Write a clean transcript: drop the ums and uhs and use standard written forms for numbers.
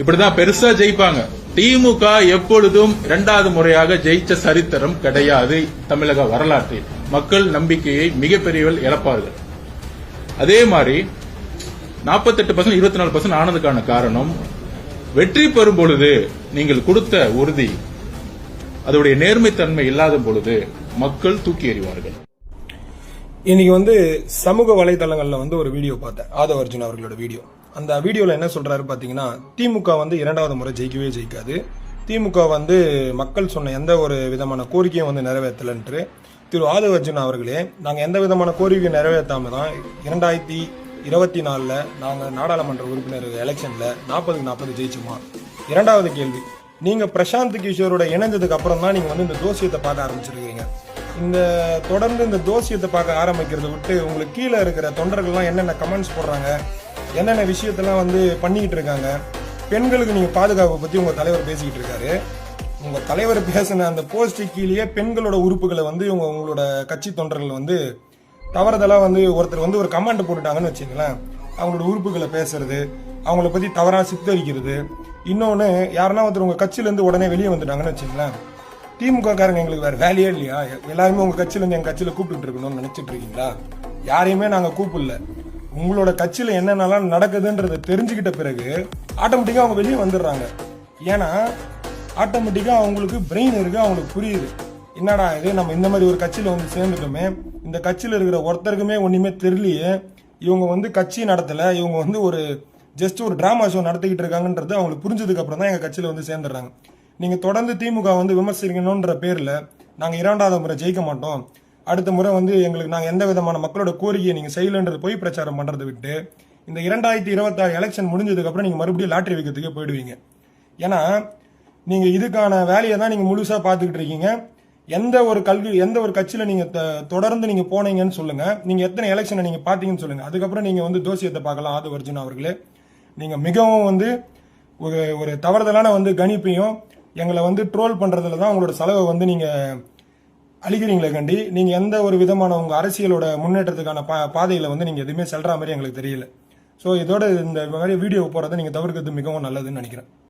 இப்படிதான் பெருசா ஜெயிப்பாங்க. திமுக எப்பொழுதும் இரண்டாவது முறையாக ஜெயிச்ச சரித்திரம் கிடையாது. தமிழக வரலாற்றில் மக்கள் நம்பிக்கையை மிகப்பெரியவர்கள் இழப்பார்கள். அதே மாதிரி 48% 24% ஆனதுக்கான காரணம், வெற்றி பெறும் பொழுது நீங்கள் கொடுத்த உறுதி அதோடைய நேர்மைத்தன்மை இல்லாத பொழுது மக்கள் தூக்கி எறிவார்கள். இன்னைக்கு சமூக வலைதளங்கள்ல ஒரு வீடியோ பார்த்தேன், ஆதவ அர்ஜுன் அவர்களோட வீடியோ. அந்த வீடியோல என்ன சொல்றாரு பாத்தீங்கன்னா, திமுக இரண்டாவது முறை ஜெயிக்கவே ஜெயிக்காது. திமுக மக்கள் சொன்ன எந்த ஒரு விதமான கோரிக்கையும் நிறைவேற்றலன்று திரு ஆதவ அர்ஜுன் அவர்களே, நாங்க எந்த விதமான கோரிக்கையை நிறைவேற்றாம தான் 2024 நாங்க நாடாளுமன்ற உறுப்பினர் எலெக்ஷன்ல 40க்கு 40 ஜெயிச்சோமா? இரண்டாவது கேள்வி, நீங்க பிரசாந்த் கிஷோரோட இணைஞ்சதுக்கு அப்புறம் தான் நீங்க இந்த தோசியத்தை பார்க்க ஆரம்பிச்சிருக்கீங்க. இந்த தொடர்ந்து இந்த தோசியத்தை பார்க்க ஆரம்பிக்கிறத விட்டு உங்களுக்கு கீழே இருக்கிற தொண்டர்கள்லாம் என்னென்ன கமெண்ட்ஸ் போடுறாங்க, என்னென்ன விஷயத்தெல்லாம் பண்ணிக்கிட்டு இருக்காங்க. பெண்களுக்கு நீங்க பாதுகாப்பை பத்தி உங்க தலைவர் பேசிக்கிட்டு இருக்காரு. உங்க தலைவர் பேசின அந்த போஸ்ட் கீழே பெண்களோட உறுப்புகளை உங்களோட கட்சி தொண்டர்கள் தவறுதலா ஒருத்தர் ஒரு கமெண்ட் போட்டுட்டாங்கன்னு வச்சுங்களேன், அவங்களோட உறுப்புகளை பேசுறது, அவங்கள பத்தி தவறா சித்தரிக்கிறது. இன்னொன்னு, யாருன்னா ஒருத்தர் உங்க கட்சியில இருந்து உடனே வெளியே வந்துட்டாங்கன்னு வச்சுங்களேன், திமுக காரங்க எங்களுக்கு வேற வேலையே இல்லையா, எல்லாருமே உங்க கட்சியில இருந்து எங்க கட்சியில கூப்பிட்டு இருக்கணும்னு நினைச்சிட்டு இருக்கீங்களா? யாரையுமே நாங்க கூப்பிடல. உங்களோட கட்சியில என்னென்னலாம் நடக்குதுன்றத தெரிஞ்சுக்கிட்ட பிறகு ஆட்டோமேட்டிக்கா அவங்க வெளியே வந்துடுறாங்க. ஏன்னா ஆட்டோமேட்டிக்கா அவங்களுக்கு பிரெயின் இருக்கு, அவங்களுக்கு புரியுது, என்னடா இது, நம்ம இந்த மாதிரி ஒரு கட்சியில சேர்ந்துட்டோமே, இந்த கட்சியில இருக்கிற ஒருத்தருக்குமே ஒண்ணுமே தெரியலையே, இவங்க கட்சி நடத்தல, இவங்க ஒரு ஜஸ்ட் ஒரு டிராமா ஷோ நடத்திக்கிட்டு இருக்காங்கன்றது அவங்களுக்கு புரிஞ்சதுக்கு அப்புறம் தான் எங்க கட்சியில சேர்ந்துடுறாங்க. நீங்க தொடர்ந்து திமுக விமர்சிக்கணும்ன்ற பேர்ல நாங்க இரண்டாவது முறை ஜெயிக்க மாட்டோம், அடுத்த முறை எங்களுக்கு நாங்க எந்த விதமான மக்களோட கோரிக்கையை நீங்க செய்யலன்றது போய் பிரச்சாரம் பண்றதை விட்டு இந்த 2026 எலெக்ஷன் முடிஞ்சதுக்கு அப்புறம் நீங்க மறுபடியும் லாட்டரி வைக்கிறதுக்கே போயிடுவீங்க. ஏன்னா நீங்க இதுக்கான வேலையை தான் நீங்க முழுசா பாத்துக்கிட்டு இருக்கீங்க. எந்த ஒரு கட்சியில நீங்க தொடர்ந்து நீங்க போனீங்கன்னு சொல்லுங்க, நீங்க எத்தனை எலெக்ஷனை நீங்க பாத்தீங்கன்னு சொல்லுங்க, அதுக்கப்புறம் நீங்க தோசியத்தை பார்க்கலாம். ஆதவ அர்ஜுன் அவர்களே, நீங்க மிகவும் ஒரு தவறுதலான கணிப்பையும் எங்களை ட்ரோல் பண்றதுல தான் உங்களோட செலவை நீங்க அழிக்கிறீங்களே கண்டி, நீங்க எந்த ஒரு விதமான உங்க அரசியலோட முன்னேற்றத்துக்கான பாதையில நீங்க எதுவுமே செல்ற மாதிரி எங்களுக்கு தெரியல. ஸோ இதோட இந்த மாதிரி வீடியோ போறதை நீங்க தவிர்க்கிறது மிகவும் நல்லதுன்னு நினைக்கிறேன்.